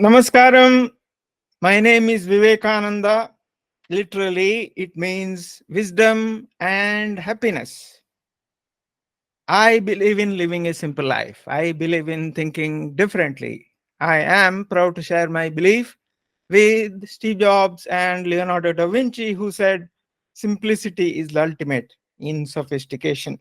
Namaskaram. My name is Vivekananda. Literally, it means wisdom and happiness. I believe in living a simple life. I believe in thinking differently. I am proud to share my belief with Steve Jobs and Leonardo da Vinci, who said, simplicity is the ultimate in sophistication.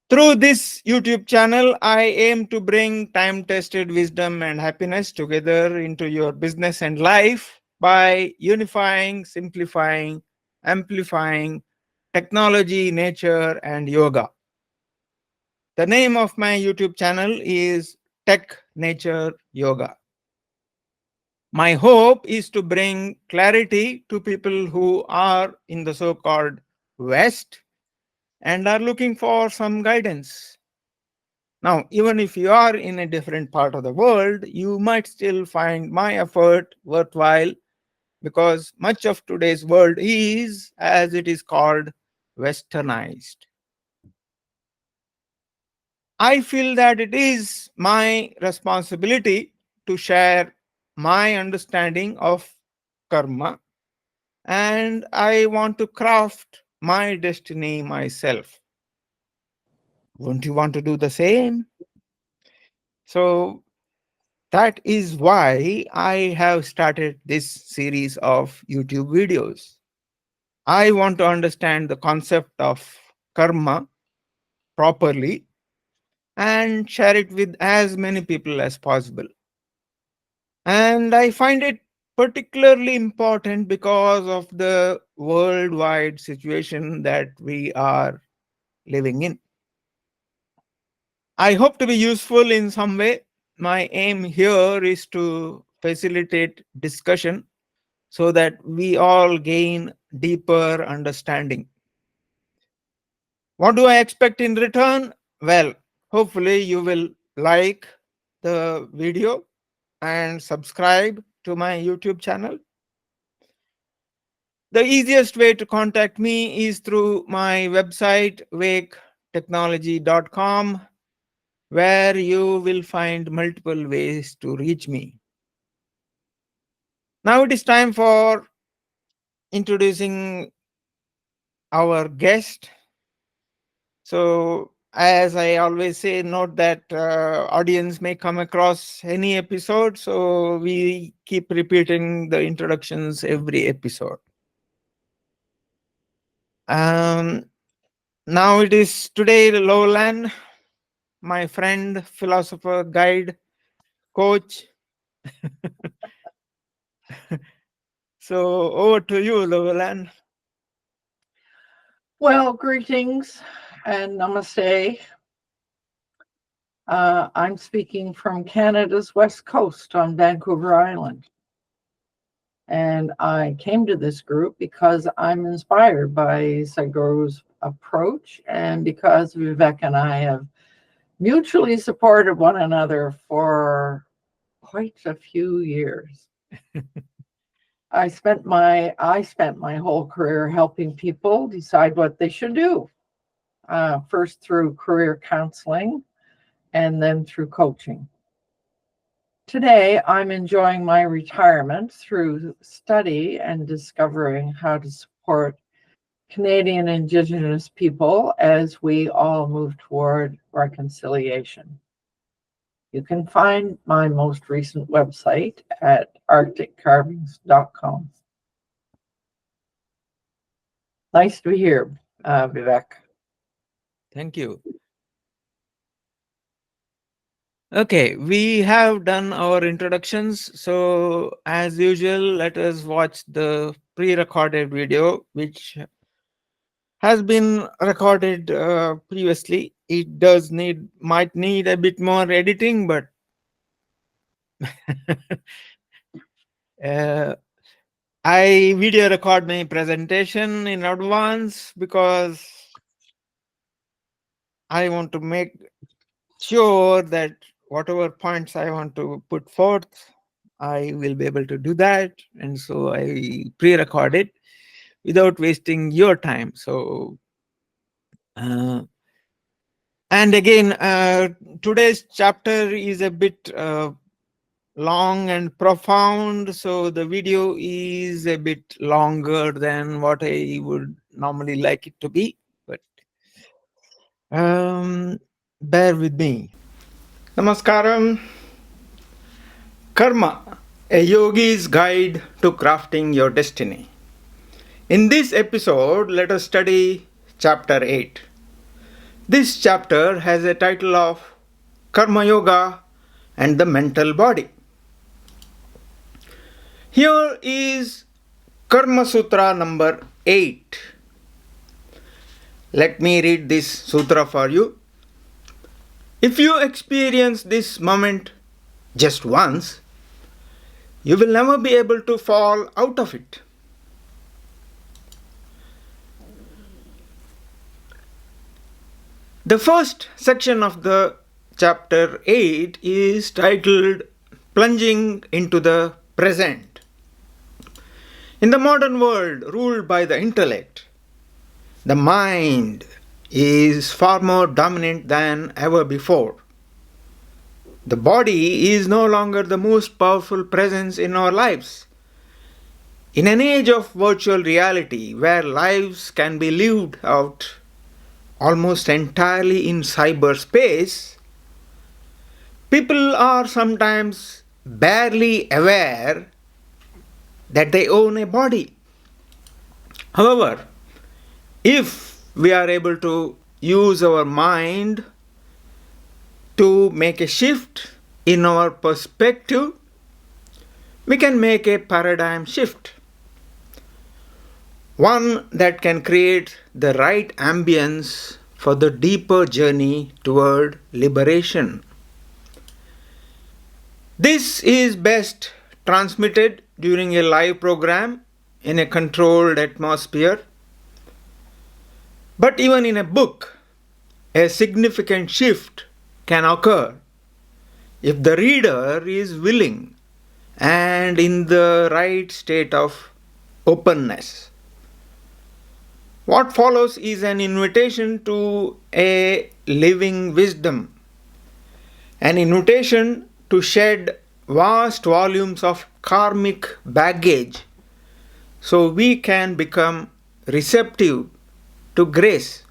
Through this YouTube channel, I aim to bring time tested wisdom and happiness together into your business and life by unifying, simplifying, amplifying technology, nature, and yoga. The name of my YouTube channel is Tech Nature Yoga. My hope is to bring clarity to people who are in the so called West and are looking for some guidance. Now, even if you are in a different part of the world, you might still find my effort worthwhile because much of today's world is, as it is called, westernized. I feel that it is my responsibility to share my understanding of karma, and I want to craft my destiny myself. Wouldn't you want to do the same? So, that is why I have started this series of YouTube videos. I want to understand the concept of karma properly and share it with as many people as possible. And I find it particularly important because of the worldwide situation that we are living in. I hope to be useful in some way. My aim here is to facilitate discussion so that we all gain deeper understanding. What do I expect in return? Well, hopefully you will like the video and subscribe to my YouTube channel. The easiest way to contact me is through my website, waketechnology.com, where you will find multiple ways to reach me. Now it is time for introducing our guest. So, as I always say, note that audience may come across any episode, so we keep repeating the introductions every episode. Um, Now it is today Lowland, my friend, philosopher, guide, coach. So over to you, Lowland. Well, greetings and namaste. I'm speaking from Canada's west coast on Vancouver Island. And I came to this group because I'm inspired by Sadhguru's approach and because Vivek and I have mutually supported one another for quite a few years. I spent my whole career helping people decide what they should do. First through career counseling and then through coaching. Today, I'm enjoying my retirement through study and discovering how to support Canadian Indigenous people as we all move toward reconciliation. You can find my most recent website at arcticcarvings.com. Nice to be here, Vivek. Thank you. Okay, we have done our introductions. So, as usual, let us watch the pre recorded video, which has been recorded previously. It might need a bit more editing, but I video record my presentation in advance because I want to make sure that whatever points I want to put forth, I will be able to do that. And so I pre-record it without wasting your time. So, and again, today's chapter is a bit long and profound, so the video is a bit longer than what I would normally like it to be, but bear with me. Namaskaram. Karma, a yogi's guide to crafting your destiny. In this episode, let us study chapter 8. This chapter has a title of Karma Yoga and the Mental Body. Here is Karma Sutra number 8. Let me read this sutra for you. If you experience this moment just once, you will never be able to fall out of it. The first section of the chapter 8 is titled Plunging into the Present. In the modern world ruled by the intellect, the mind is far more dominant than ever before. The body is no longer the most powerful presence in our lives. In an age of virtual reality where lives can be lived out almost entirely in cyberspace, people are sometimes barely aware that they own a body. However, if we are able to use our mind to make a shift in our perspective, we can make a paradigm shift. One that can create the right ambience for the deeper journey toward liberation. This is best transmitted during a live program in a controlled atmosphere. But even in a book, a significant shift can occur if the reader is willing and in the right state of openness. What follows is an invitation to a living wisdom, an invitation to shed vast volumes of karmic baggage so we can become receptive to grace.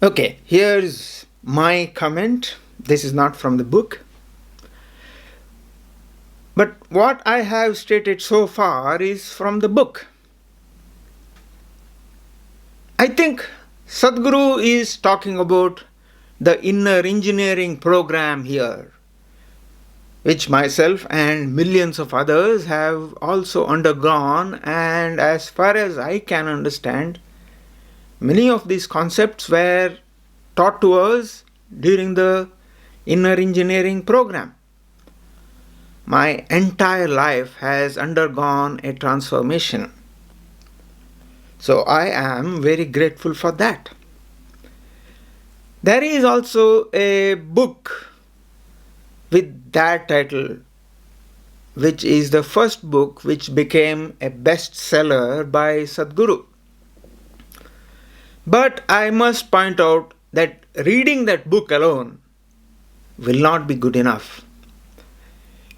Okay, here's my comment. This is not from the book. But what I have stated so far is from the book. I think Sadhguru is talking about the inner engineering program here, which myself and millions of others have also undergone, and as far as I can understand, many of these concepts were taught to us during the inner engineering program. My entire life has undergone a transformation. So I am very grateful for that. There is also a book with that title, which is the first book which became a bestseller by Sadhguru. But I must point out that reading that book alone will not be good enough.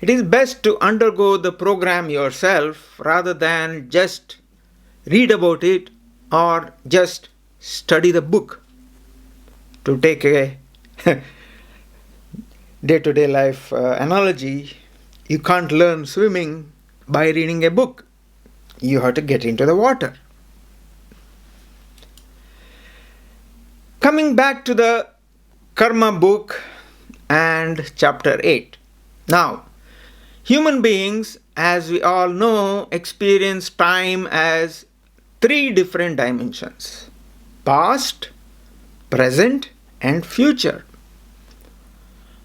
It is best to undergo the program yourself rather than just read about it or just study the book. To take a day-to-day life analogy, you can't learn swimming by reading a book. You have to get into the water. Coming back to the Karma book and chapter 8. Now, human beings, as we all know, experience time as 3 different dimensions: past, present, and future.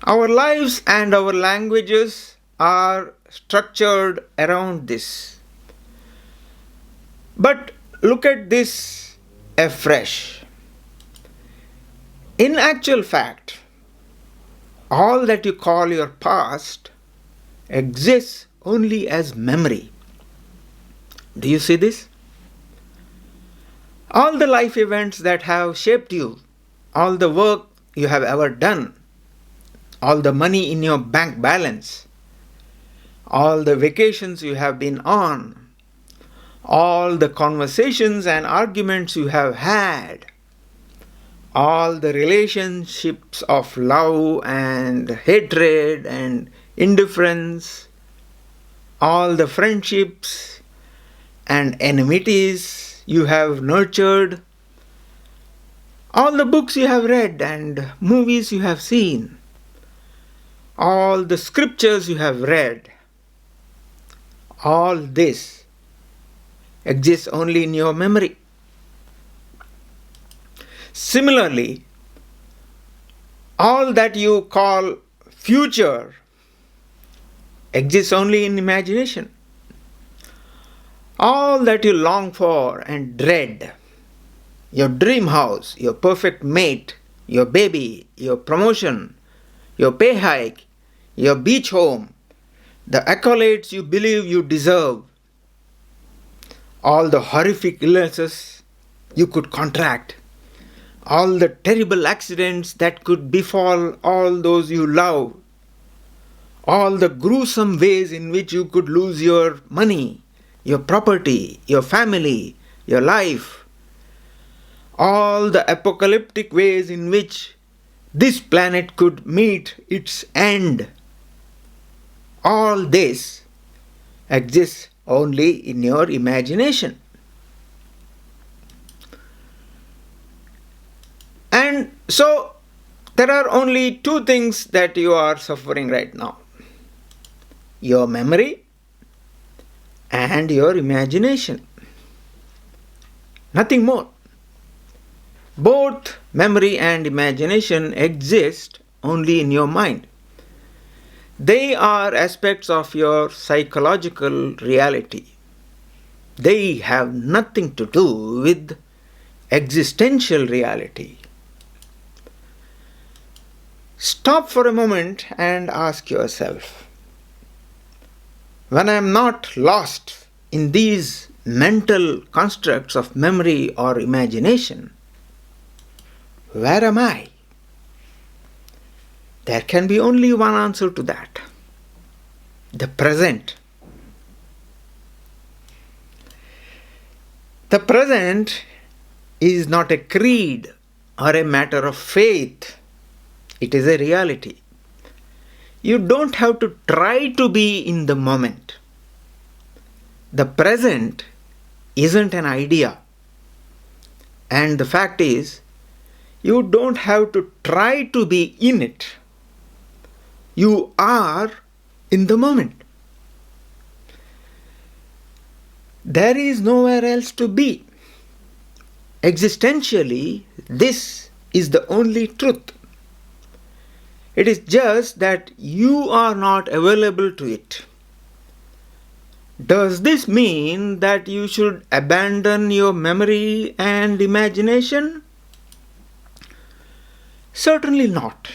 Our lives and our languages are structured around this. But look at this afresh. In actual fact, all that you call your past exists only as memory. Do you see this? All the life events that have shaped you, all the work you have ever done, all the money in your bank balance, all the vacations you have been on, all the conversations and arguments you have had, all the relationships of love and hatred and indifference, all the friendships and enmities you have nurtured, all the books you have read and movies you have seen, all the scriptures you have read, all this exists only in your memory. Similarly, all that you call future exists only in imagination. All that you long for and dread, your dream house, your perfect mate, your baby, your promotion, your pay hike, your beach home, the accolades you believe you deserve, all the horrific illnesses you could contract, all the terrible accidents that could befall all those you love, all the gruesome ways in which you could lose your money, your property, your family, your life, all the apocalyptic ways in which this planet could meet its end, all this exists only in your imagination. And so there are only two things that you are suffering right now: your memory and your imagination. Nothing more. Both memory and imagination exist only in your mind. They are aspects of your psychological reality. They have nothing to do with existential reality. Stop for a moment and ask yourself, when I am not lost in these mental constructs of memory or imagination, where am I? There can be only one answer to that: the present. The present is not a creed or a matter of faith. It is a reality. You don't have to try to be in the moment. The present isn't an idea. And the fact is, you don't have to try to be in it. You are in the moment. There is nowhere else to be. Existentially, this is the only truth. It is just that you are not available to it. Does this mean that you should abandon your memory and imagination? Certainly not.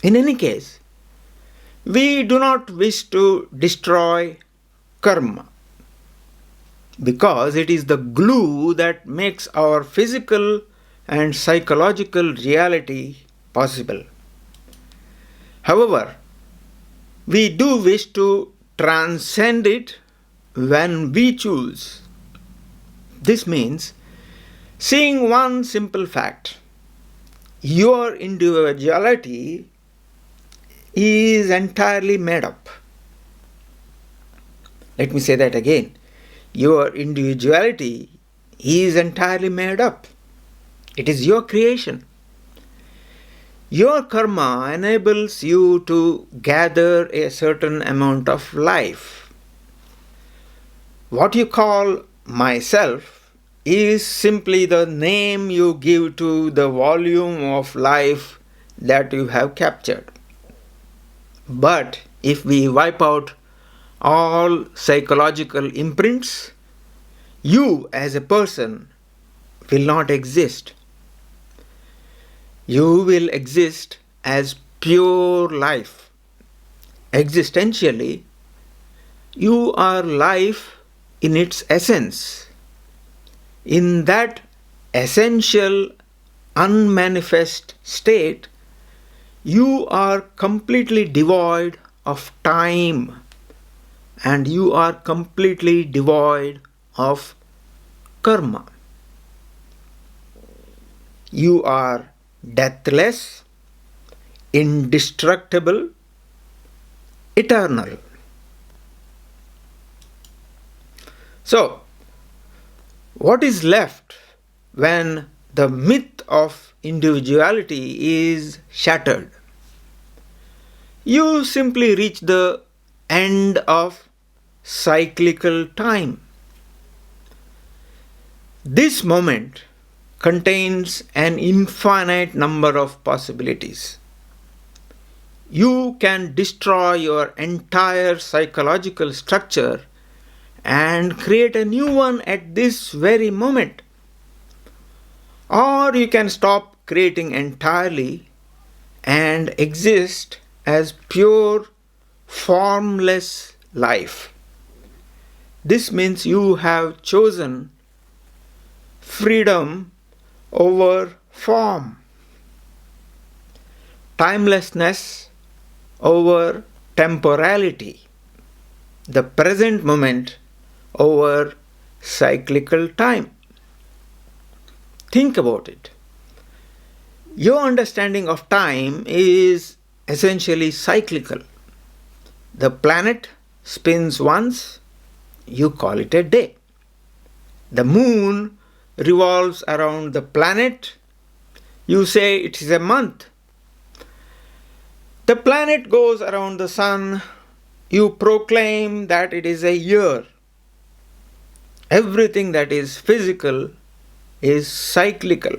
In any case, we do not wish to destroy karma, because it is the glue that makes our physical and psychological reality possible. However, we do wish to transcend it when we choose. This means seeing one simple fact: your individuality is entirely made up. Let me say that again. Your individuality is entirely made up. It is your creation. Your karma enables you to gather a certain amount of life. What you call myself is simply the name you give to the volume of life that you have captured. But if we wipe out all psychological imprints, you as a person will not exist. You will exist as pure life. Existentially, you are life in its essence. In that essential, unmanifest state, You are completely devoid of time and you are completely devoid of karma. You are deathless, indestructible, eternal. So, what is left when the myth of individuality is shattered? You simply reach the end of cyclical time. This moment contains an infinite number of possibilities. You can destroy your entire psychological structure and create a new one at this very moment. Or you can stop creating entirely and exist as pure, formless life. This means you have chosen freedom over form, timelessness over temporality, the present moment over cyclical time. Think about it. Your understanding of time is essentially cyclical. The planet spins once, you call it a day. The moon revolves around the planet, you say it is a month. The planet goes around the sun, you proclaim that it is a year. Everything that is physical is cyclical.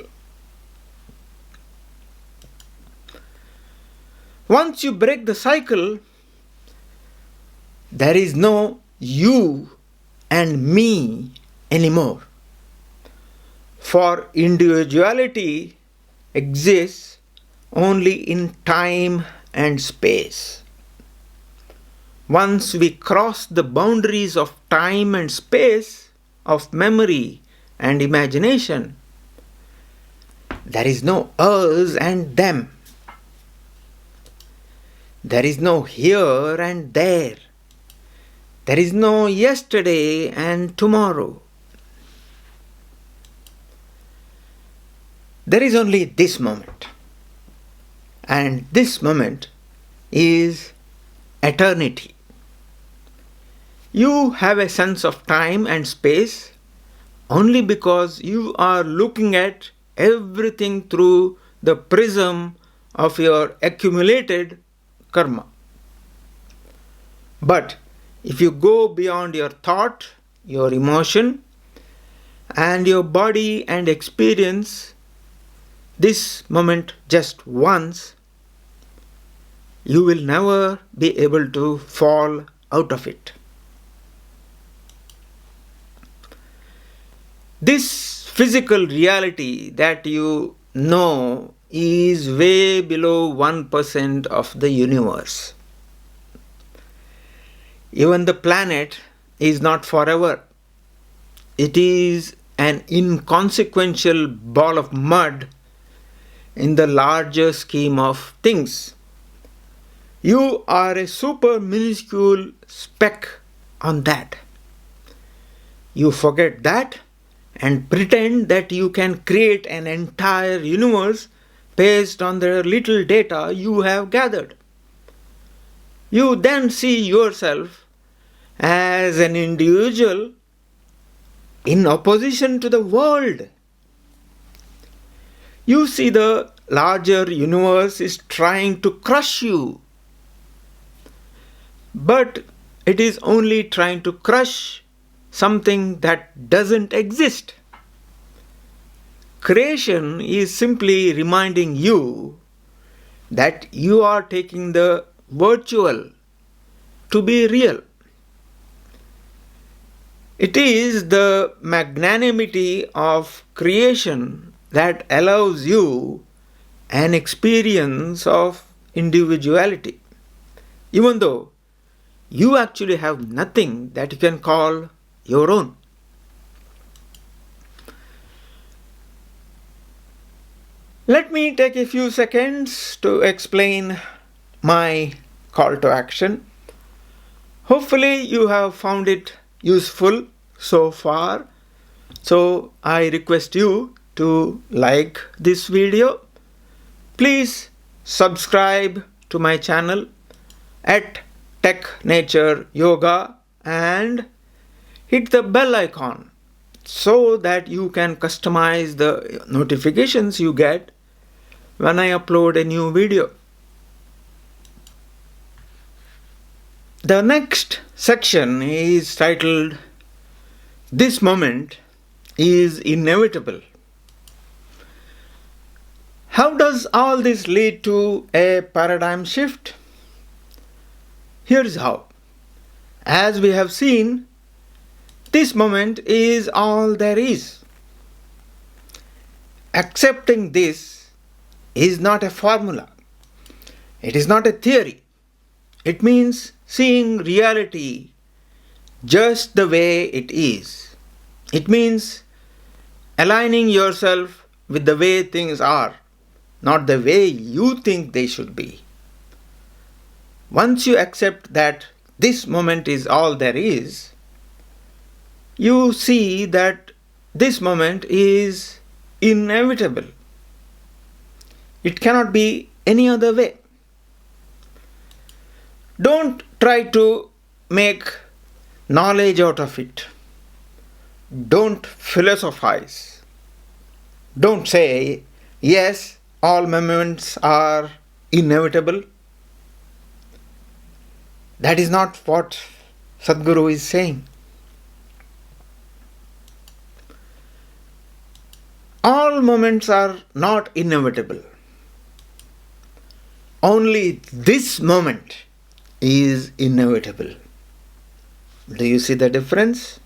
Once you break the cycle, there is no you and me anymore. For individuality exists only in time and space. Once we cross the boundaries of time and space, of memory and imagination, there is no us and them. There is no here and there. There is no yesterday and tomorrow. There is only this moment. And this moment is eternity. You have a sense of time and space only because you are looking at everything through the prism of your accumulated karma. But if you go beyond your thought, your emotion, and your body and experience this moment just once, you will never be able to fall out of it. This physical reality that you know is way below 1% of the universe. Even the planet is not forever. It is an inconsequential ball of mud in the larger scheme of things. You are a super minuscule speck on that. You forget that and pretend that you can create an entire universe based on the little data you have gathered. You then see yourself as an individual in opposition to the world. You see the larger universe is trying to crush you, but it is only trying to crush something that doesn't exist. Creation is simply reminding you that you are taking the virtual to be real. It is the magnanimity of creation that allows you an experience of individuality, even though you actually have nothing that you can call your own. Let me take a few seconds to explain my call to action. Hopefully, you have found it useful so far. So, I request you to like this video. Please subscribe to my channel at Tech Nature Yoga and hit the bell icon so that you can customize the notifications you get when I upload a new video. The next section is titled "This Moment is Inevitable." How does all this lead to a paradigm shift? Here is how. As we have seen, this moment is all there is. Accepting this is not a formula. It is not a theory. It means seeing reality just the way it is. It means aligning yourself with the way things are, not the way you think they should be. Once you accept that this moment is all there is, you see that this moment is inevitable. It cannot be any other way. Don't try to make knowledge out of it. Don't philosophize. Don't say, yes, all moments are inevitable. That is not what Sadhguru is saying. All moments are not inevitable. Only this moment is inevitable. Do you see the difference?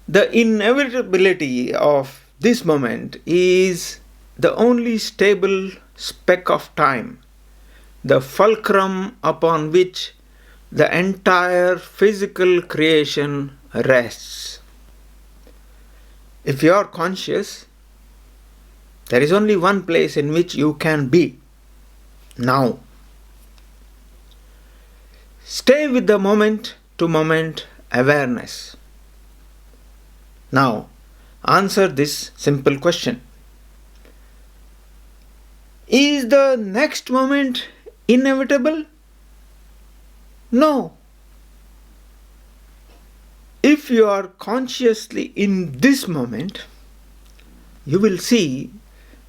The inevitability of this moment is the only stable speck of time, the fulcrum upon which the entire physical creation rests. If you are conscious, there is only one place in which you can be: now. Stay with the moment to moment awareness. Now, answer this simple question. Is the next moment inevitable? No. If you are consciously in this moment, you will see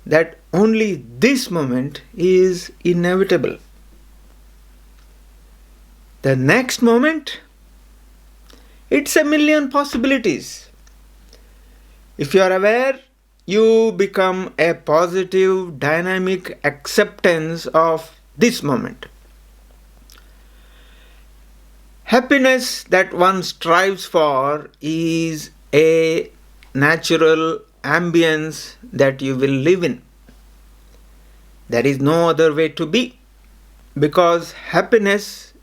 that only this moment is inevitable. The next moment, it's a million possibilities. If you are aware, you become a positive, dynamic acceptance of this moment. Happiness that one strives for is a natural ambience that you will live in. There is no other way to be, because happiness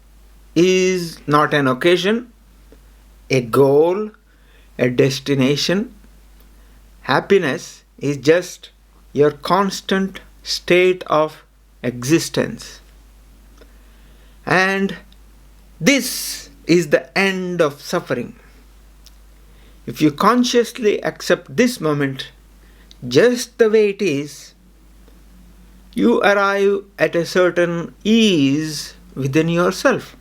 is not an occasion, a goal, a destination. Happiness is just your constant state of existence. And this is the end of suffering. If you consciously accept this moment just the way it is, you arrive at a certain ease within yourself.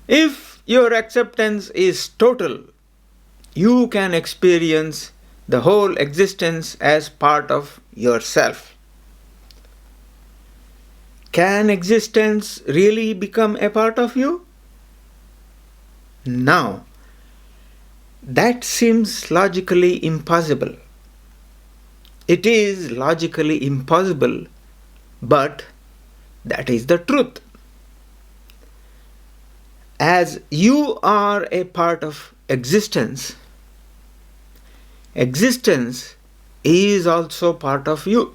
If your acceptance is total, you can experience the whole existence as part of yourself. Can existence really become a part of you? Now, that seems logically impossible. It is logically impossible, but that is the truth. As you are a part of existence, existence is also part of you.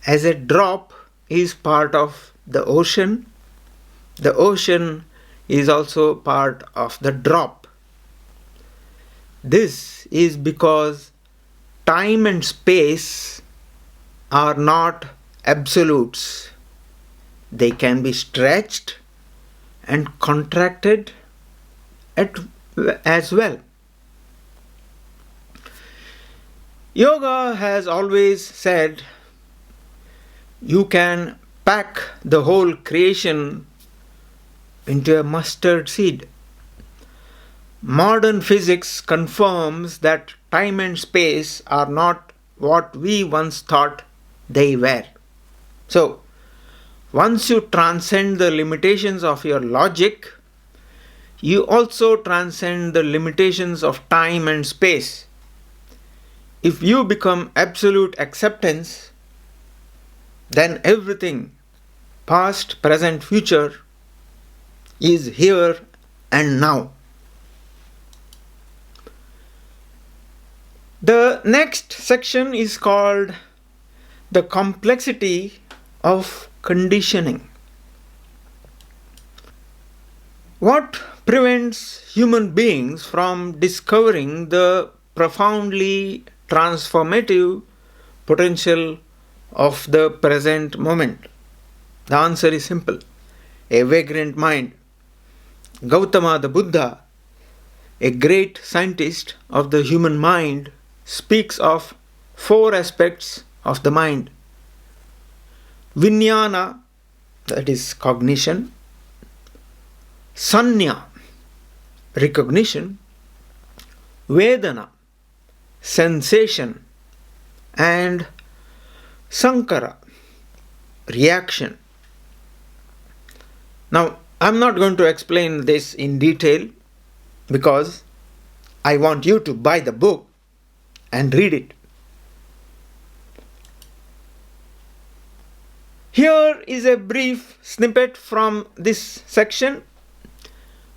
As a drop is part of the ocean is also part of the drop. This is because time and space are not absolutes. They can be stretched and contracted as well. Yoga has always said you can pack the whole creation into a mustard seed. Modern physics confirms that time and space are not what we once thought they were. So, once you transcend the limitations of your logic, you also transcend the limitations of time and space. If you become absolute acceptance, then everything, past, present, future, is here and now. The next section is called the complexity of conditioning. What prevents human beings from discovering the profoundly transformative potential of the present moment? The answer is simple: a vagrant mind. Gautama the Buddha, a great scientist of the human mind, speaks of 4 aspects of the mind: Vijnana, that is cognition; Sanya, recognition; Vedana, sensation; and Sankara, reaction. Now, I'm not going to explain this in detail because I want you to buy the book and read it. Here is a brief snippet from this section.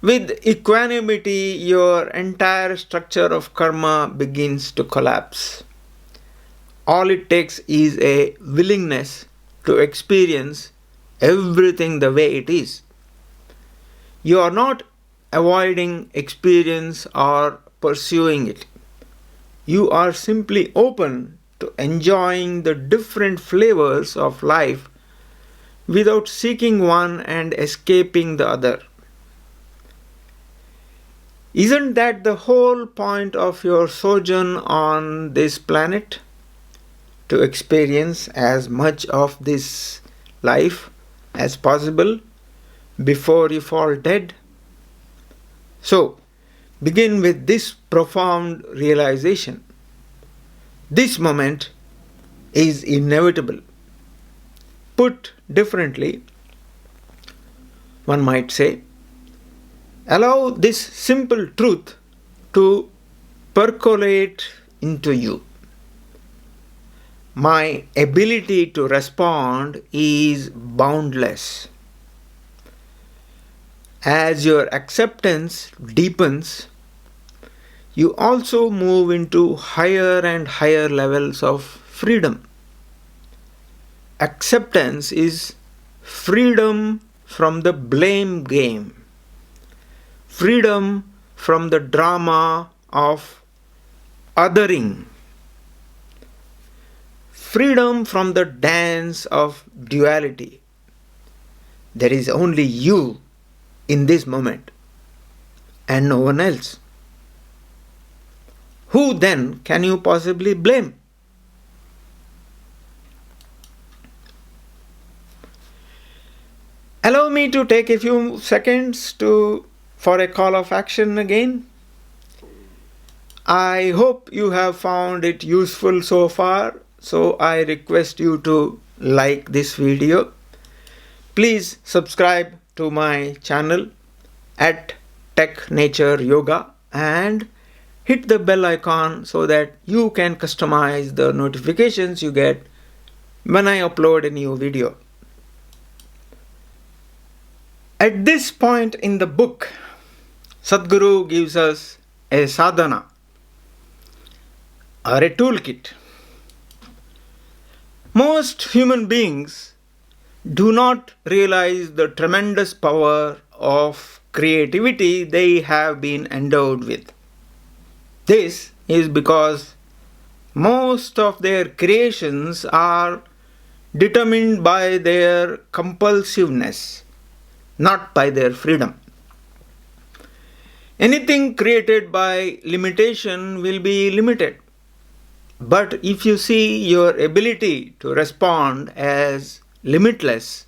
With equanimity, your entire structure of karma begins to collapse. All it takes is a willingness to experience everything the way it is. You are not avoiding experience or pursuing it. You are simply open to enjoying the different flavors of life without seeking one and escaping the other. Isn't that the whole point of your sojourn on this planet? To experience as much of this life as possible before you fall dead? So, begin with this profound realization. This moment is inevitable. Put differently, one might say, allow this simple truth to percolate into you. My ability to respond is boundless. As your acceptance deepens, you also move into higher and higher levels of freedom. Acceptance is freedom from the blame game, freedom from the drama of othering, freedom from the dance of duality. There is only you in this moment and no one else. Who then can you possibly blame? Allow me to take a few seconds for a call of action again. I hope you have found it useful so far, so I request you to like this video. Please subscribe to my channel at Tech Nature Yoga and hit the bell icon so that you can customize the notifications you get when I upload a new video. At this point in the book, Sadhguru gives us a sadhana or a toolkit. Most human beings do not realize the tremendous power of creativity they have been endowed with. This is because most of their creations are determined by their compulsiveness, not by their freedom. Anything created by limitation will be limited. But if you see your ability to respond as limitless,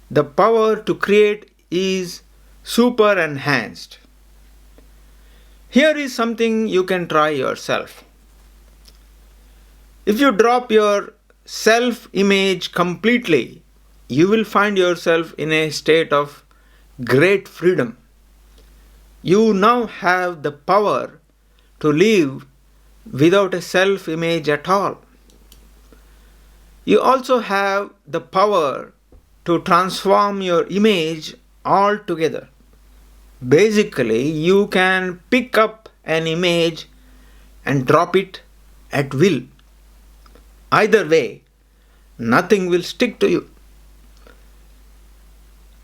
the power to create is super enhanced. Here is something you can try yourself. If you drop your self-image completely, you will find yourself in a state of great freedom. You now have the power to live without a self-image at all. You also have the power to transform your image altogether. Basically, you can pick up an image and drop it at will. Either way, nothing will stick to you.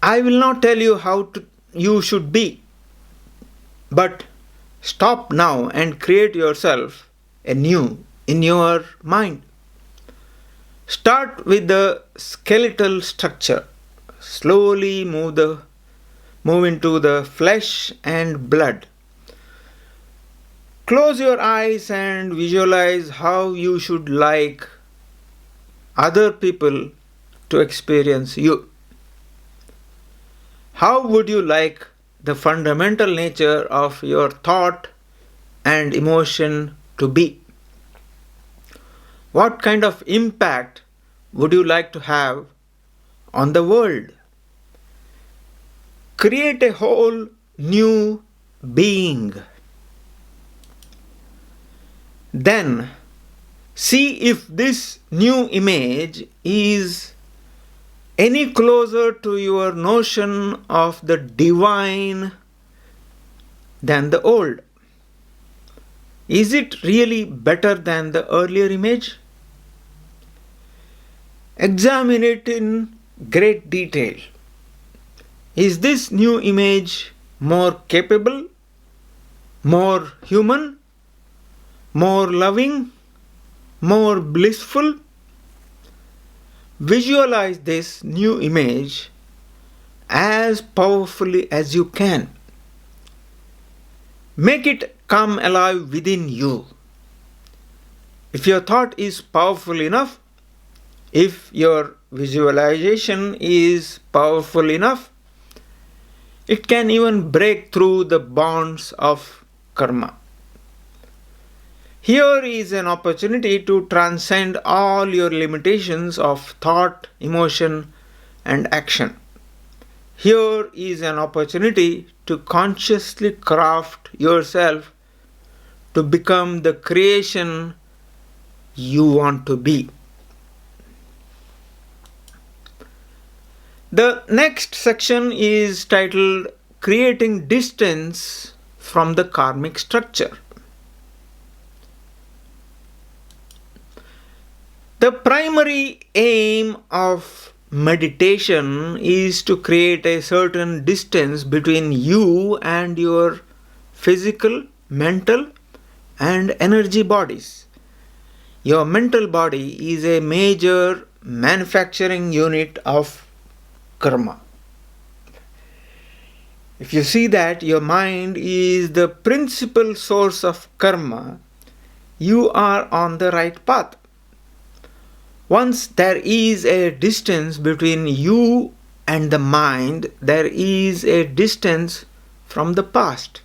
I will not tell you how you should be, but stop now and create yourself anew in your mind. Start with the skeletal structure. Slowly move into the flesh and blood. Close your eyes and visualize how you should like other people to experience you. How would you like the fundamental nature of your thought and emotion to be? What kind of impact would you like to have on the world? Create a whole new being. Then see if this new image is any closer to your notion of the divine than the old. Is it really better than the earlier image? Examine it in great detail. Is this new image more capable, more human, more loving, more blissful? Visualize this new image as powerfully as you can. Make it come alive within you. If your thought is powerful enough, if your visualization is powerful enough, it can even break through the bonds of karma. Here is an opportunity to transcend all your limitations of thought, emotion, and action. Here is an opportunity to consciously craft yourself to become the creation you want to be. The next section is titled Creating Distance from the Karmic Structure. The primary aim of meditation is to create a certain distance between you and your physical, mental, and energy bodies. Your mental body is a major manufacturing unit of karma. If you see that your mind is the principal source of karma, you are on the right path. Once there is a distance between you and the mind, there is a distance from the past.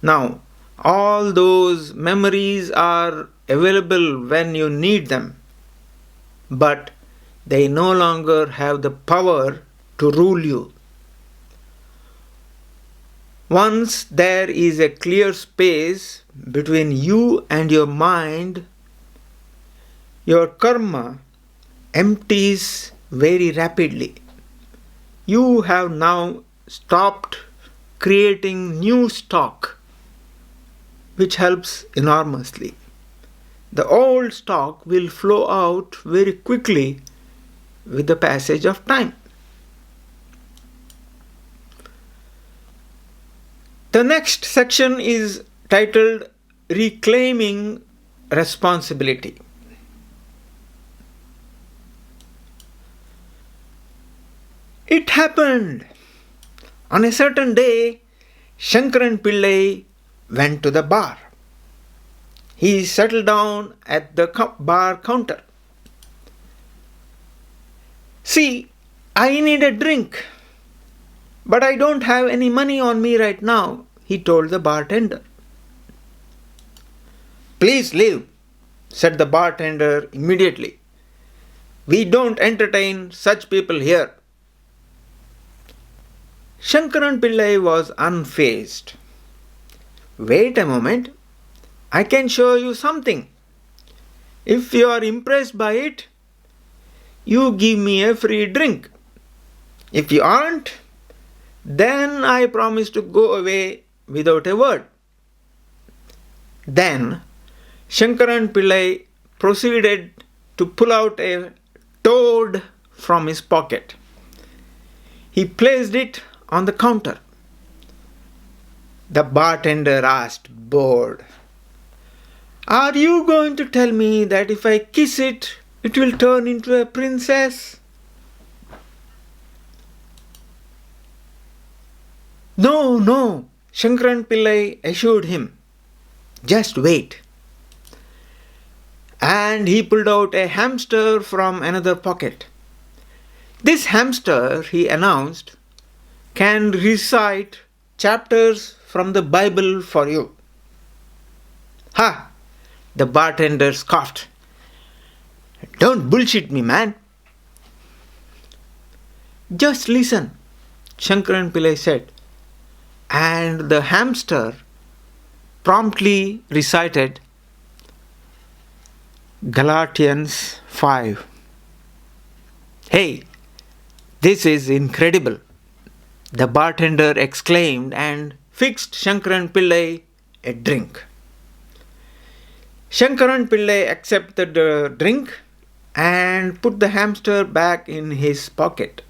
Now, all those memories are available when you need them, but they no longer have the power to rule you. Once there is a clear space between you and your mind, your karma empties very rapidly. You have now stopped creating new stock, which helps enormously. The old stock will flow out very quickly with the passage of time. The next section is titled Reclaiming Responsibility. It happened. On a certain day, Shankaran Pillai went to the bar. He settled down at the bar counter. "See, I need a drink, but I don't have any money on me right now," he told the bartender. "Please leave," said the bartender immediately. "We don't entertain such people here." Shankaran Pillai was unfazed. "Wait a moment, I can show you something. If you are impressed by it, you give me a free drink. If you aren't, then I promise to go away without a word." Then Shankaran Pillai proceeded to pull out a toad from his pocket. He placed it on the counter. The bartender asked, bored, "Are you going to tell me that if I kiss it, it will turn into a princess?" "No, no," Shankaran Pillai assured him. "Just wait." And he pulled out a hamster from another pocket. "This hamster," he announced, "can recite chapters from the Bible for you." "Ha!" the bartender scoffed. "Don't bullshit me, man." "Just listen," Shankaran Pillai said, and the hamster promptly recited Galatians 5. "Hey, this is incredible," the bartender exclaimed and fixed Shankaran Pillai a drink. Shankaran Pillai accepted the drink and put the hamster back in his pocket.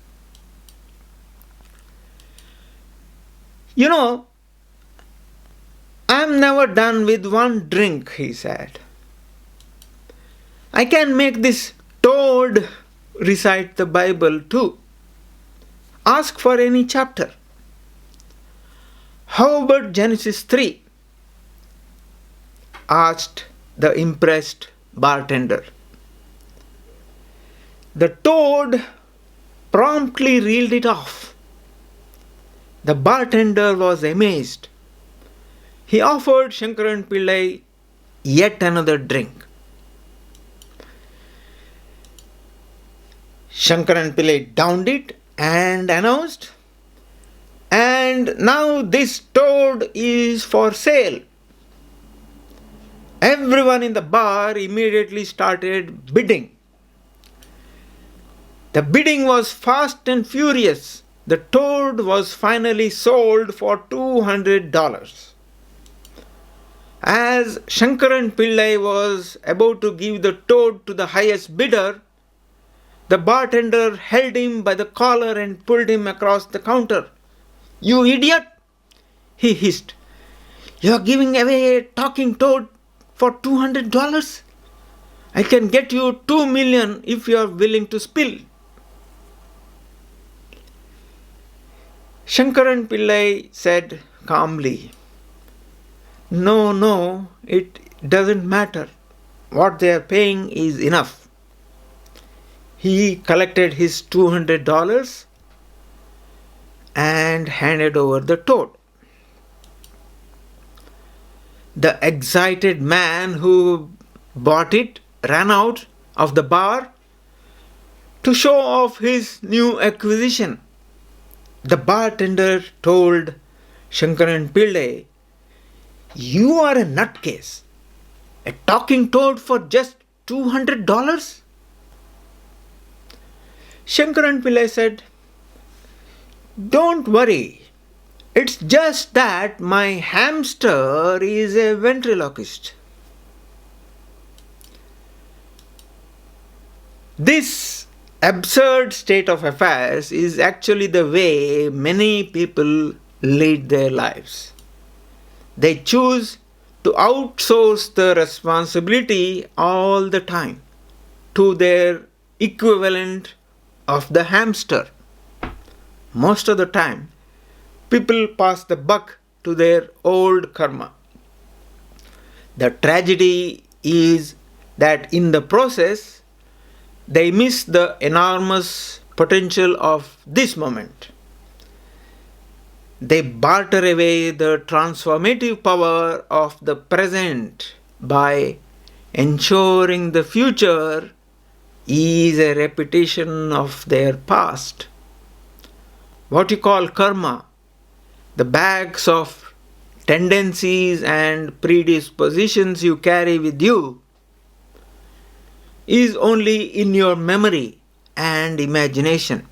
"You know, I'm never done with one drink," he said. "I can make this toad recite the Bible too. Ask for any chapter. How about Genesis 3? Asked the impressed bartender. The toad promptly reeled it off. The bartender was amazed. He offered Shankaran Pillai yet another drink. Shankaran Pillai downed it and announced, "And now this toad is for sale." Everyone in the bar immediately started bidding. The bidding was fast and furious. The toad was finally sold for $200. As Shankaran Pillai was about to give the toad to the highest bidder, the bartender held him by the collar and pulled him across the counter. "You idiot!" he hissed. "You are giving away a talking toad for $200? I can get you $2 million if you are willing to spill." Shankaran Pillai said calmly, No, it doesn't matter. What they are paying is enough." He collected his $200 and handed over the toad. The excited man who bought it ran out of the bar to show off his new acquisition. The bartender told Shankaran Pillai, "You are a nutcase. A talking toad for just $200? Shankaran Pillai said, "Don't worry. It's just that my hamster is a ventriloquist." This absurd state of affairs is actually the way many people lead their lives. They choose to outsource the responsibility all the time to their equivalent of the hamster. Most of the time, people pass the buck to their old karma. The tragedy is that in the process, they miss the enormous potential of this moment. They barter away the transformative power of the present by ensuring the future is a repetition of their past. What you call karma, the bags of tendencies and predispositions you carry with you, is only in your memory and imagination.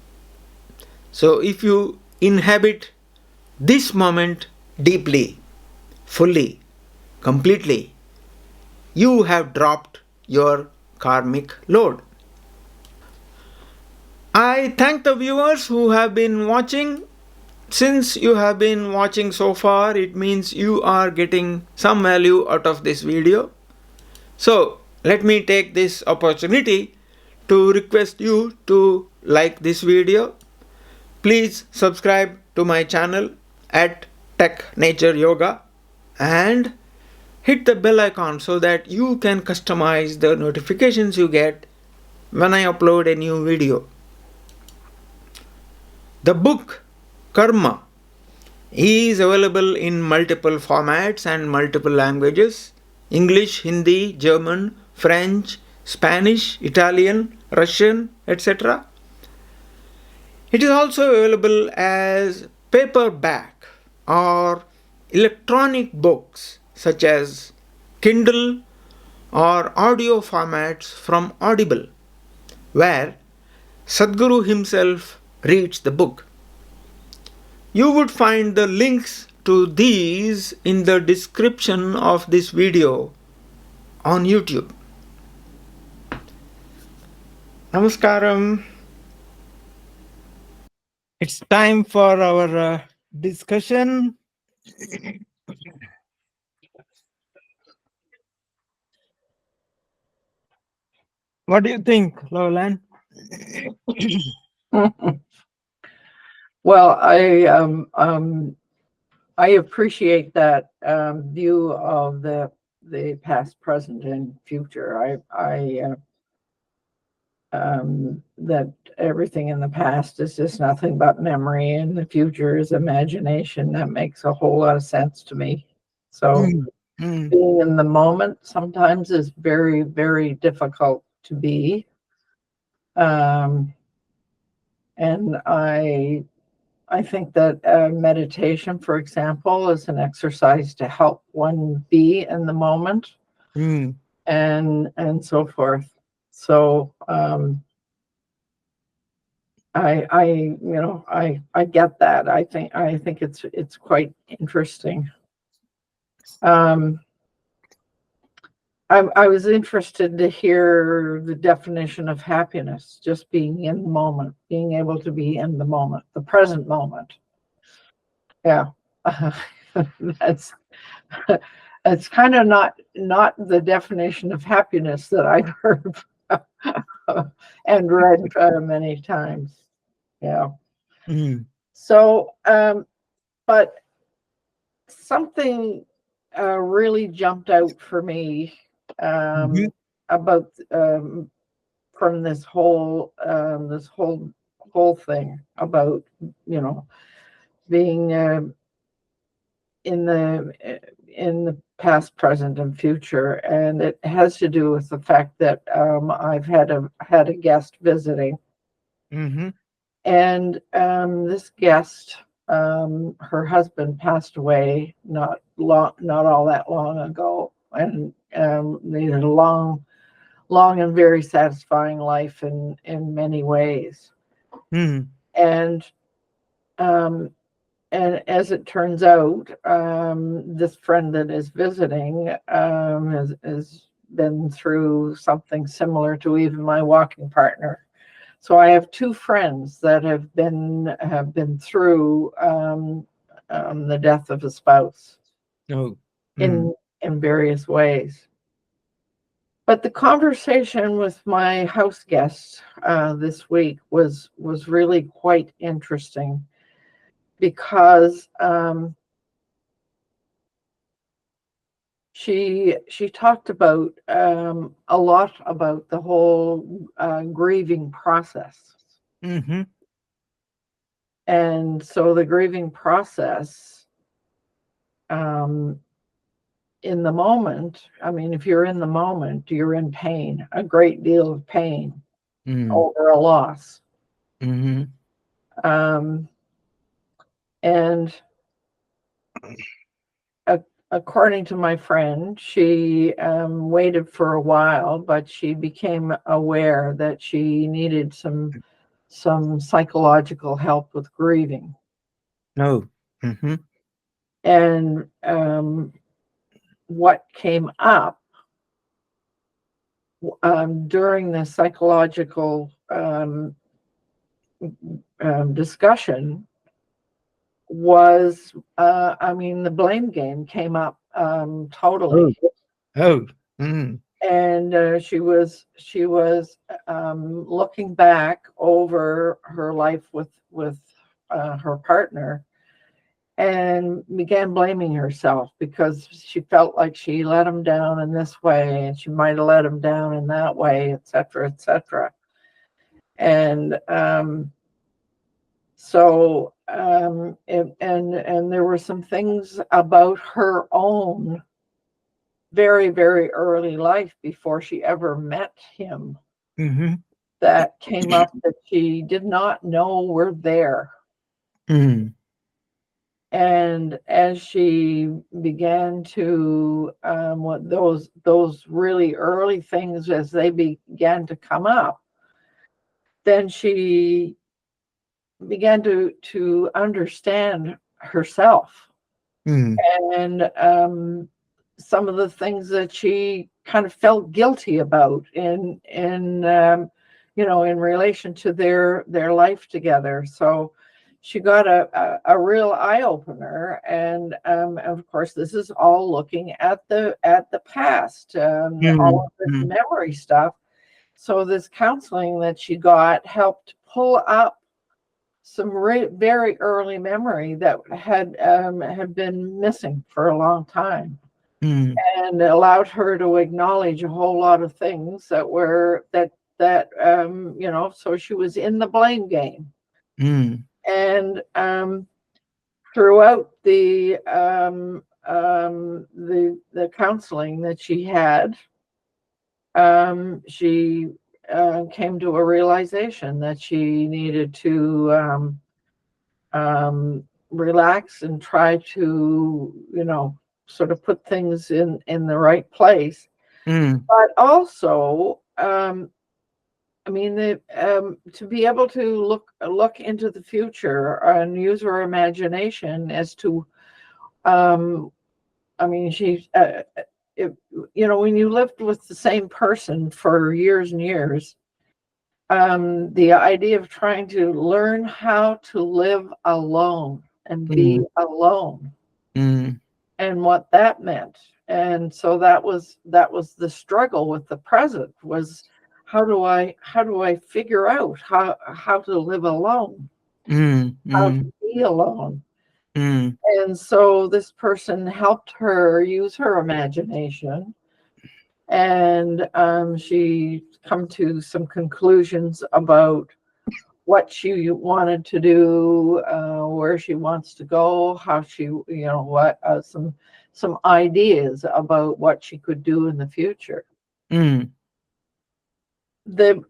So if you inhabit this moment deeply, fully, completely, you have dropped your karmic load. I thank the viewers who have been watching. Since you have been watching so far, it means you are getting some value out of this video. So, let me take this opportunity to request you to like this video. Please subscribe to my channel at Tech Nature Yoga and hit the bell icon so that you can customize the notifications you get when I upload a new video. The book Karma is available in multiple formats and multiple languages: English, Hindi, German, French, Spanish, Italian, Russian, etc. It is also available as paperback or electronic books such as Kindle or audio formats from Audible, where Sadhguru himself reads the book. You would find the links to these in the description of this video on YouTube. Namaskaram. It's time for our discussion. What do you think, Lowland? Well, I appreciate that view of the past, present, and future. That everything in the past is just nothing but memory, and the future is imagination. That makes a whole lot of sense to me. So being in the moment sometimes is very, very difficult to be. And I think that meditation, for example, is an exercise to help one be in the moment, and so forth. So I get that. I think it's quite interesting. I was interested to hear the definition of happiness, just being in the moment, being able to be in the moment, the present moment. Yeah, that's kind of not the definition of happiness that I've heard and read many times. Yeah. So, but something really jumped out for me about from this whole thing about being in the past, present, and future, and it has to do with the fact that I've had a guest visiting, and this guest, her husband passed away not all that long ago, and they had a long and very satisfying life in many ways. And as it turns out, this friend that is visiting has been through something similar to even my walking partner. So I have two friends that have been through the death of a spouse. Oh. in various ways. But the conversation with my house guest this week was really quite interesting because she talked about a lot about the whole grieving process. Mm-hmm. And so the grieving process, in the moment, I mean, if you're in the moment, you're in pain, a great deal of pain over a loss. Mm-hmm. Um, and according to my friend, she waited for a while, but she became aware that she needed some psychological help with grieving. No. Mm-hmm. And what came up during the psychological discussion was, I mean, the blame game came up totally. Oh. Mm. And she was looking back over her life with her partner, and began blaming herself because she felt like she let him down in this way and she might have let him down in that way, etc., etc. And so and there were some things about her own very, very early life before she ever met him Mm-hmm. that came up that she did not know were there. Mm. And as she began to what those really early things, as they began to come up, then she began to understand herself. Mm. And some of the things that she kind of felt guilty about in in relation to their life together. So she got a real eye opener, and of course this is all looking at the past, all Mm. of this Mm. memory stuff. So this counseling that she got helped pull up some very early memory that had been missing for a long time, Mm. and allowed her to acknowledge a whole lot of things that were so she was in the blame game. Mm. And throughout the counseling that she had, she came to a realization that she needed to relax and try to, sort of put things in the right place. Mm. But also, I mean, to be able to look into the future and use her imagination as to, I mean, she, when you lived with the same person for years and years, the idea of trying to learn how to live alone and be Mm. alone, Mm. and what that meant. And so that was the struggle with the present, was how do I figure out how to live alone, Mm. how to Mm. be alone. Mm. And so this person helped her use her imagination, and she come to some conclusions about what she wanted to do, where she wants to go, how she, what some ideas about what she could do in the future. Mm. The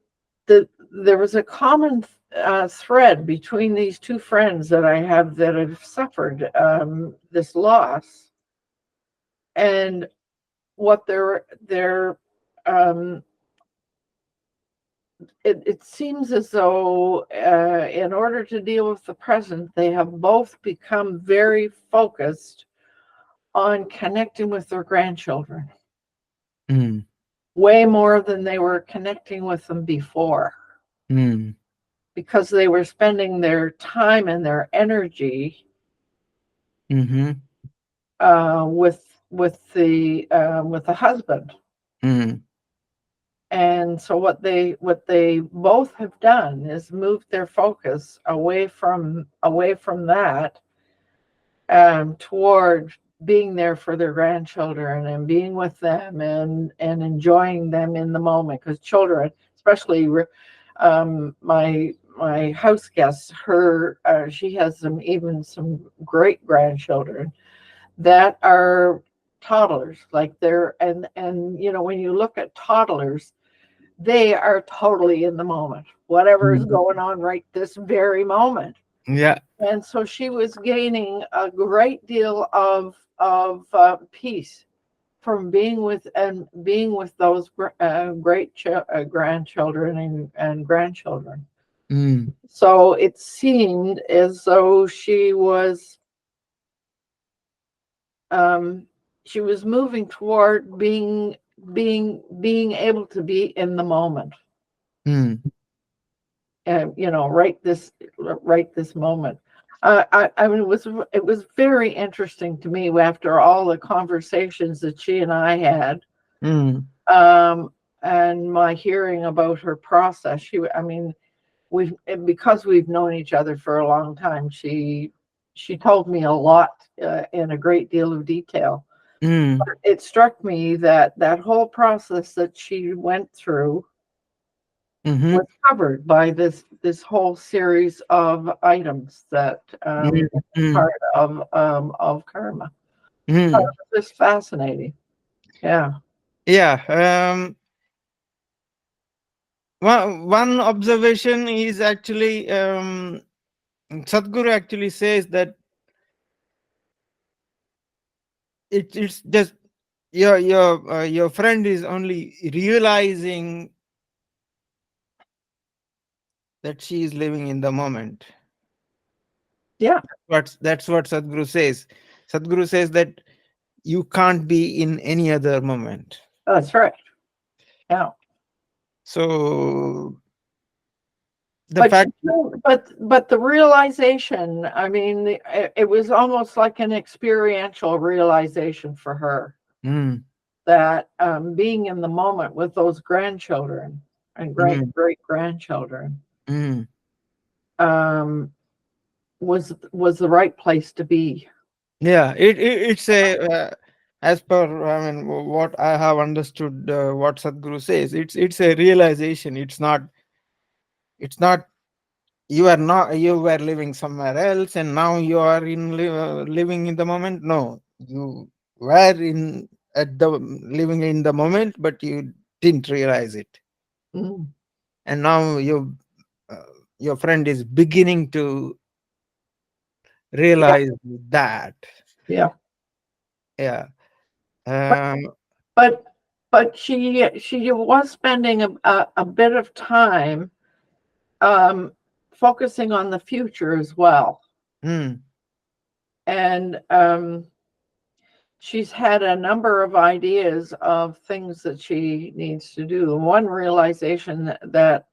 there was a common thread between these two friends that I have that have suffered this loss, and what um, it seems as though in order to deal with the present, they have both become very focused on connecting with their grandchildren, Mm. way more than they were connecting with them before, Mm. because they were spending their time and their energy Mm-hmm. with the husband. And so what they both have done is moved their focus away from that, toward being there for their grandchildren and being with them and enjoying them in the moment. Because children, especially my house guest, she has some great grandchildren that are toddlers. Like and when you look at toddlers, they are totally in the moment, whatever is going on right this very moment. Yeah. And so she was gaining a great deal of peace from being with those great grandchildren and grandchildren. So it seemed as though she was moving toward being able to be in the moment. And right this moment. I mean, it was very interesting to me after all the conversations that she and I had, and my hearing about her process. Because we've known each other for a long time, she told me a lot in a great deal of detail. But it struck me that whole process that she went through was covered by this whole series of items that part of karma. It was just fascinating. Yeah. One observation is actually, Sadhguru actually says that it's just your friend is only realizing that she is living in the moment. Yeah. That's what Sadhguru says. Sadhguru says that you can't be in any other moment. That's right. Yeah. So but the realization, I mean, it was almost like an experiential realization for her, that being in the moment with those grandchildren and great grandchildren was the right place to be. Yeah, it's a as per, I mean, what I have understood, what Sadhguru says, it's a realization. It's not you were living somewhere else and now you are living in the moment. No, you were living in the moment, but you didn't realize it. And now your friend is beginning to realize that. Yeah. But she was spending a bit of time focusing on the future as well. And she's had a number of ideas of things that she needs to do. One realization that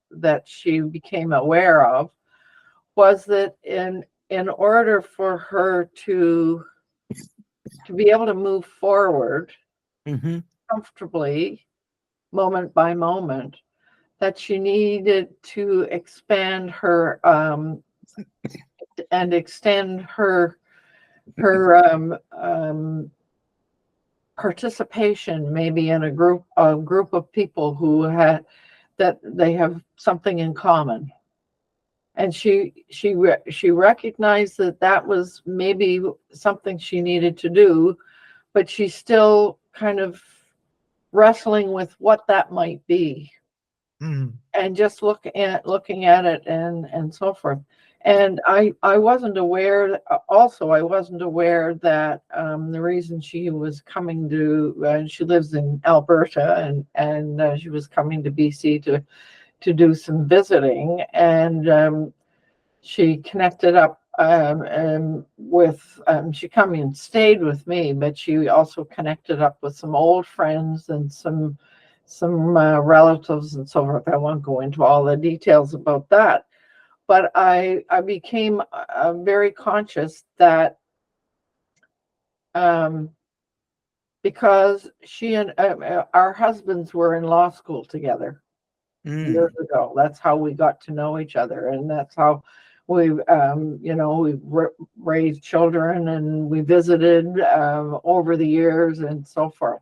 she became aware of was that in order for her to be able to move forward comfortably, moment by moment, that she needed to expand her and extend her participation, maybe in a group of people who that they have something in common. And she recognized that was maybe something she needed to do, but she's still kind of wrestling with what that might be, and just looking at it and so forth. And I wasn't aware. Also, I wasn't aware that the reason she was coming to, she lives in Alberta, and she was coming to BC to do some visiting, and she connected up with. She came and stayed with me, but she also connected up with some old friends and some relatives and so forth. I won't go into all the details about that. But I became very conscious that um, because she and our husbands were in law school together years Mm, ago. That's how we got to know each other, and that's how we, raised children, and we visited over the years and so forth.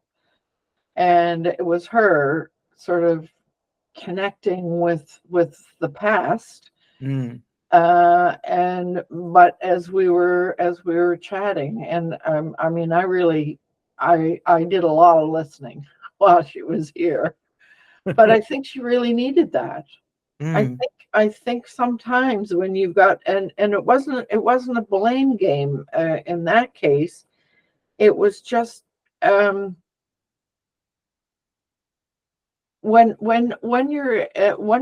And it was her sort of connecting with the past, mm, and but as we were chatting, and I mean, I did a lot of listening while she was here, but I think she really needed that. I mm, think I think sometimes when you've got, and it wasn't a blame game in that case. It was just, um, when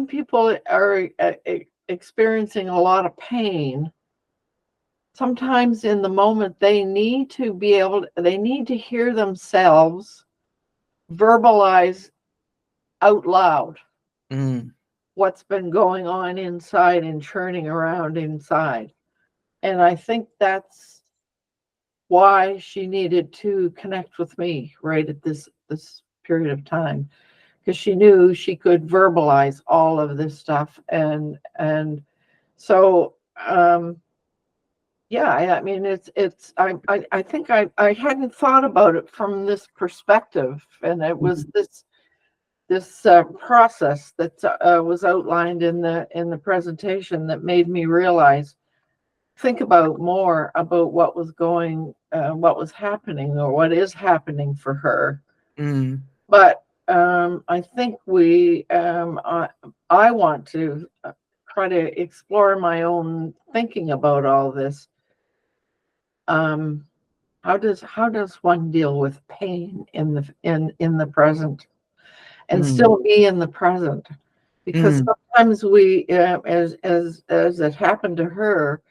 people are experiencing a lot of pain, sometimes in the moment they need to hear themselves verbalize out loud mm, what's been going on inside and churning around inside. And I think that's why she needed to connect with me right at this period of time, because she knew she could verbalize all of this stuff. And so, yeah, I mean, it's I think I hadn't thought about it from this perspective, and it was mm, this process that was outlined in the presentation that made me realize, think about more about what was happening, or what is happening for her. mm, But I think I want to try to explore my own thinking about all this. Um, how does one deal with pain in the present, and mm, still be in the present? Because mm, sometimes we, as it happened to her,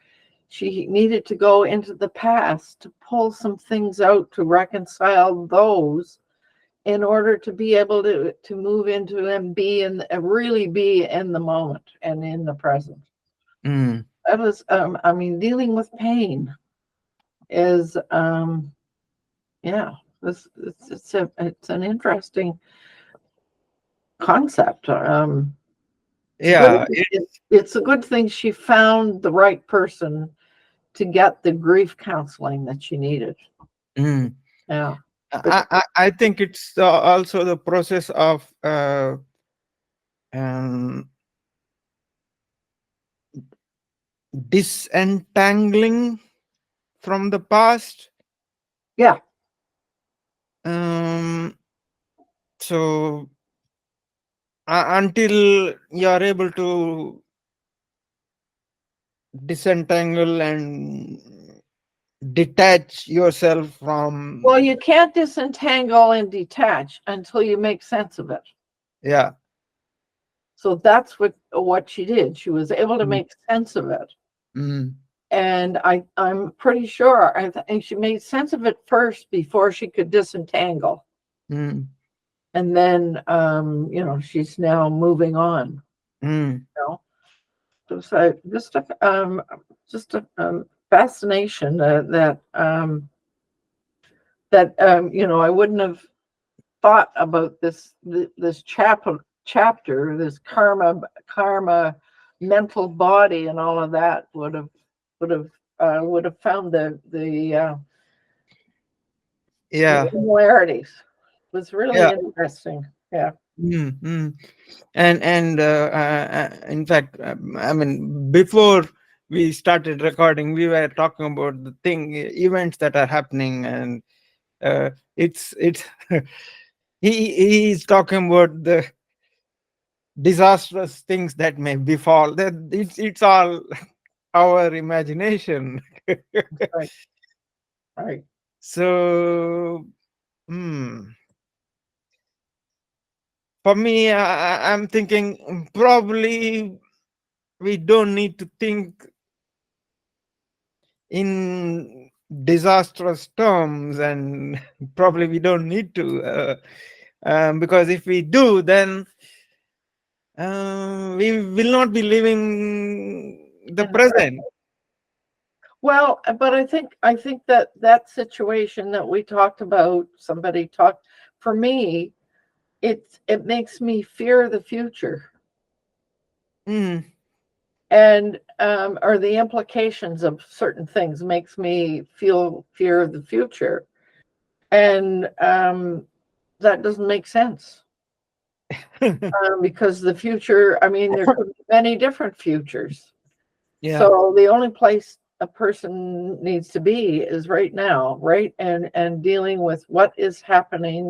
she needed to go into the past to pull some things out, to reconcile those, in order to be able to move into and really be in the moment and in the present. mm. That was, I mean, dealing with pain is, yeah, it's an interesting concept. It's a good Yeah, it's a good thing she found the right person to get the grief counseling that she needed. mm. Yeah, but I think it's also the process of um, disentangling from the past. yeah. Um, so until you are able to disentangle and detach yourself Well, from, you can't disentangle and detach until you make sense of it. yeah, So that's what she did. She was able to mm, make sense of it. mm, And I'm pretty sure I think she made sense of it first before she could disentangle. mm, And then, she's now moving on. mm, You know, so just a fascination that I wouldn't have thought about this chapter, this karma, mental body, and all of that would have found the yeah, similarities. It was yeah. really interesting. Yeah. Mm, mm. And in fact, I mean, before we started recording, we were talking about the events that are happening, and it's he's talking about the disastrous things that may befall. That it's all our imagination. Right. Right. So, hmm, for me, I'm thinking probably we don't need to think in disastrous terms, and probably we don't need to, because if we do, then we will not be living the In the present. Well, but I think that situation that we talked about, somebody talked, for me, it makes me fear the future. Mm. And or the implications of certain things makes me feel fear of the future. And that doesn't make sense. Because the future, I mean, there could be many different futures. Yeah. So the only place a person needs to be is right now, right? And dealing with what is happening,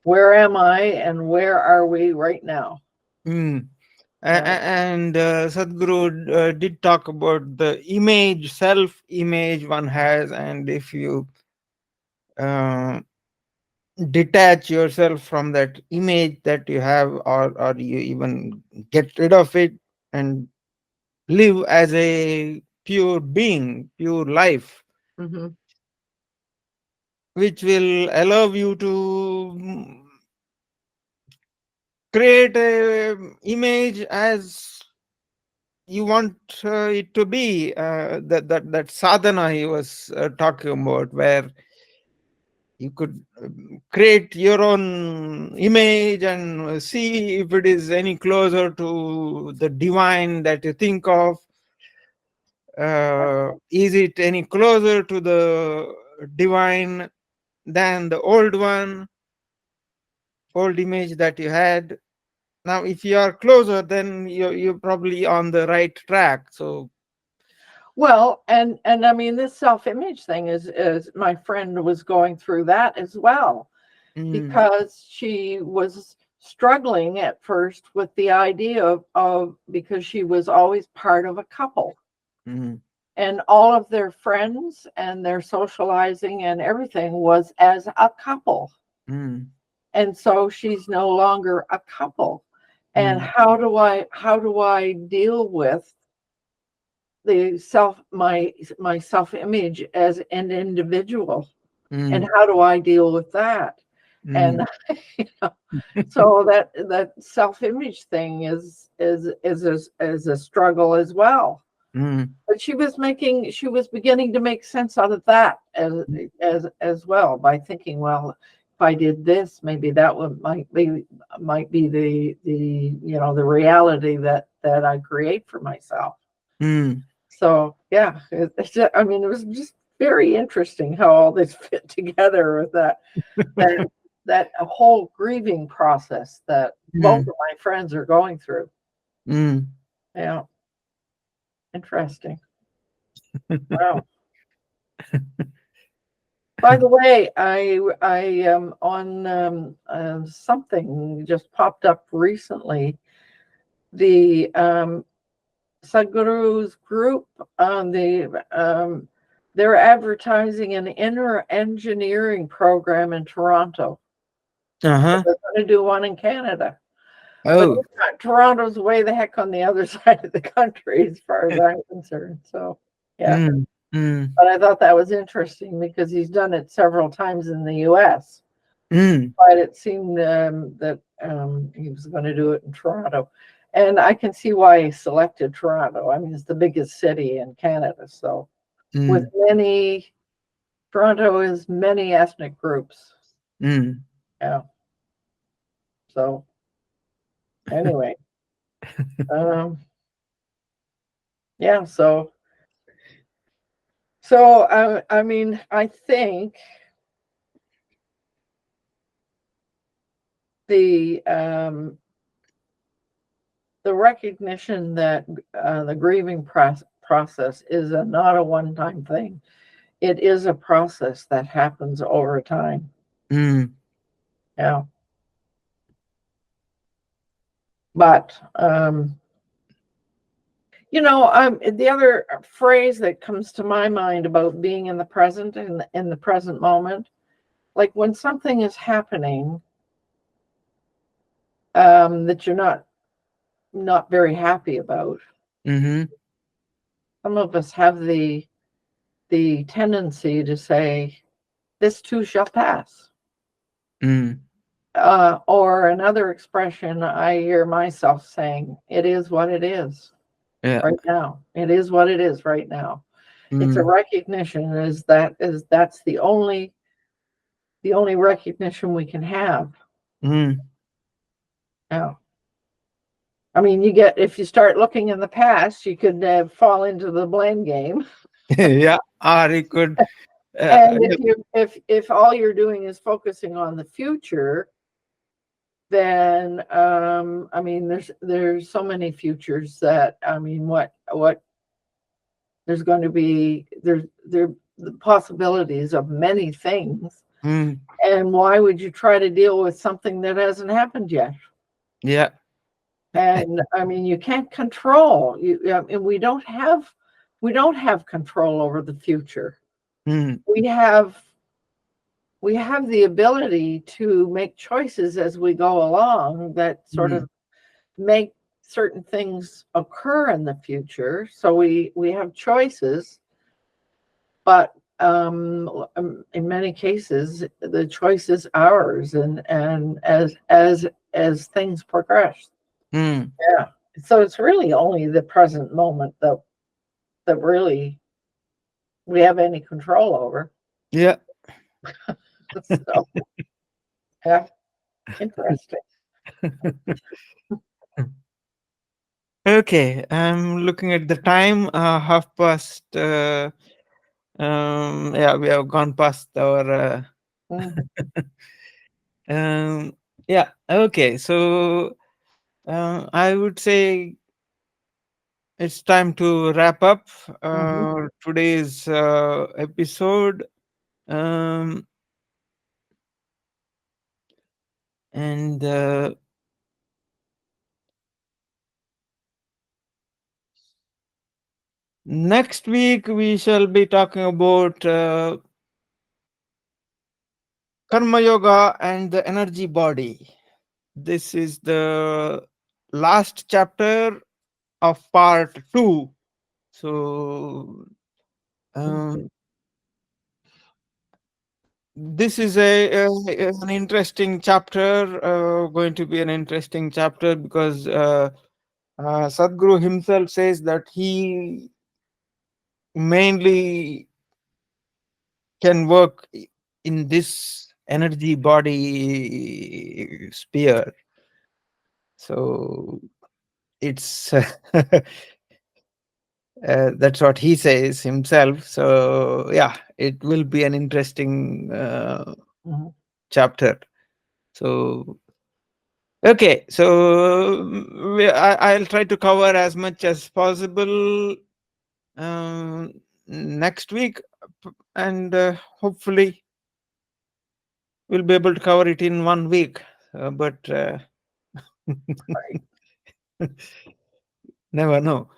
where am I and where are we right now? Mm. Yeah. And Sadhguru did talk about the self image one has, and if you uh, detach yourself from that image that you have, or you even get rid of it and live as a pure being, pure life, Mm-hmm. which will allow you to create a image as you want it to be. That sadhana he was talking about, where you could create your own image and see if it is any closer to the divine that you think of. Is it any closer to the divine than the old image that you had? Now, if you are closer, then you're probably on the right track. So, Well, and I mean, this self-image thing is my friend was going through that as well, mm, because she was struggling at first with the idea of because she was always part of a couple, mm, and all of their friends and their socializing and everything was as a couple. mm, And so she's no longer a couple. And mm, how do I deal with the my self-image as an individual? And mm, how do I deal with that? mm, And you know, so that self-image thing is a struggle as well. mm, But she was beginning to make sense out of that as well, by thinking, well, if I did this, maybe that would might be the the reality that I create for myself. mm, So yeah, I mean, it was just very interesting how all this fit together with that that whole grieving process that both mm, of my friends are going through. mm. Yeah, interesting. Wow. By the way, I am on something just popped up recently. The Sadhguru's group, they're advertising an inner engineering program in Toronto. Uh-huh. They're going to do one in Canada, but Oh. Toronto's way the heck on the other side of the country as far as I'm concerned. So yeah, Mm, mm, but I thought that was interesting because he's done it several times in the U.S. mm, But it seemed that he was going to do it in Toronto. And I can see why he selected Toronto. I mean, it's the biggest city in Canada. So, with mm, Toronto is many ethnic groups. mm. Yeah. So, anyway, um, yeah. I mean, I think the recognition that the grieving process is not a one-time thing. It is a process that happens over time. Mm, Yeah. But the other phrase that comes to my mind about being in the present, in the present moment, like when something is happening that you're not very happy about. mm-hmm, Some of us have the tendency to say, "This too shall pass." mm. Or another expression I hear myself saying, "It is what it is Yeah. right now. It is what it is right now." It's a recognition that's the only recognition we can have. Yeah. I mean, if you start looking in the past, you could fall into the blame game. Yeah, or you could. And if all you're doing is focusing on the future, then I mean, there's so many futures that, I mean, what there's going to be, there the possibilities of many things. And why would you try to deal with something that hasn't happened yet? Yeah. And I mean, you can't control and we don't have control over the future. We have the ability to make choices as we go along that sort of make certain things occur in the future. So we have choices, but in many cases the choice is ours, and as things progress. Yeah. So it's really only the present moment that really we have any control over. Yeah. So, yeah, interesting. Okay, I'm looking at the time. 1:30. Yeah, we have gone past our. Yeah. Okay. So I would say it's time to wrap up today's episode. And next week we shall be talking about Karma Yoga and the energy body. This is the last chapter of part 2. So this is an interesting chapter, going to be an interesting chapter, because Sadhguru himself says that he mainly can work in this energy body sphere. So it's that's what he says himself. So yeah, it will be an interesting chapter. So okay, so I'll try to cover as much as possible next week, and hopefully we'll be able to cover it in 1 week. But never know.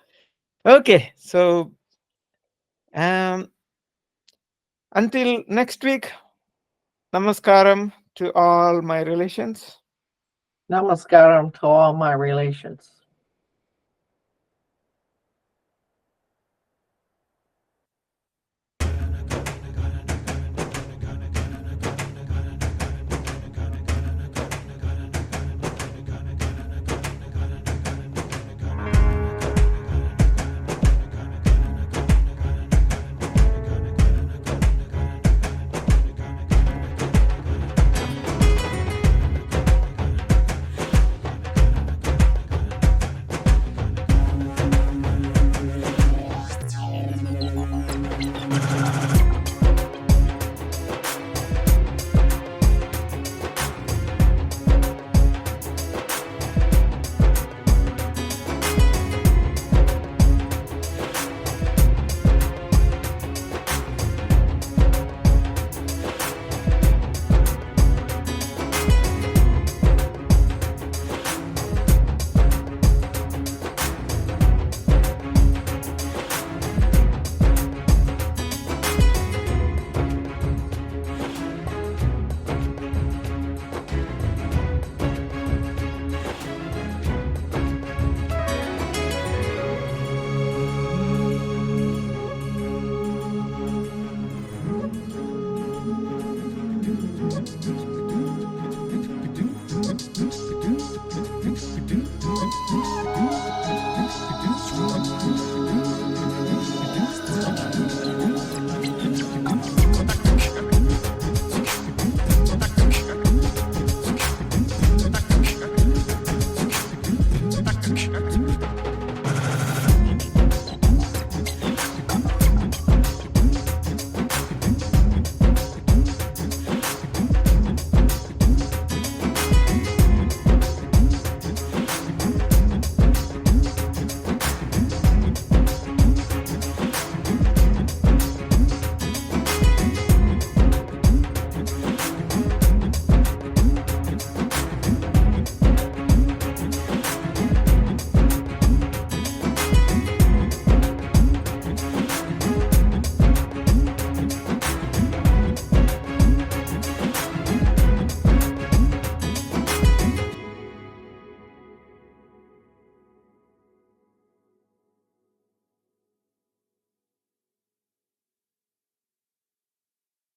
Okay, so until next week, namaskaram to all my relations. Namaskaram to all my relations.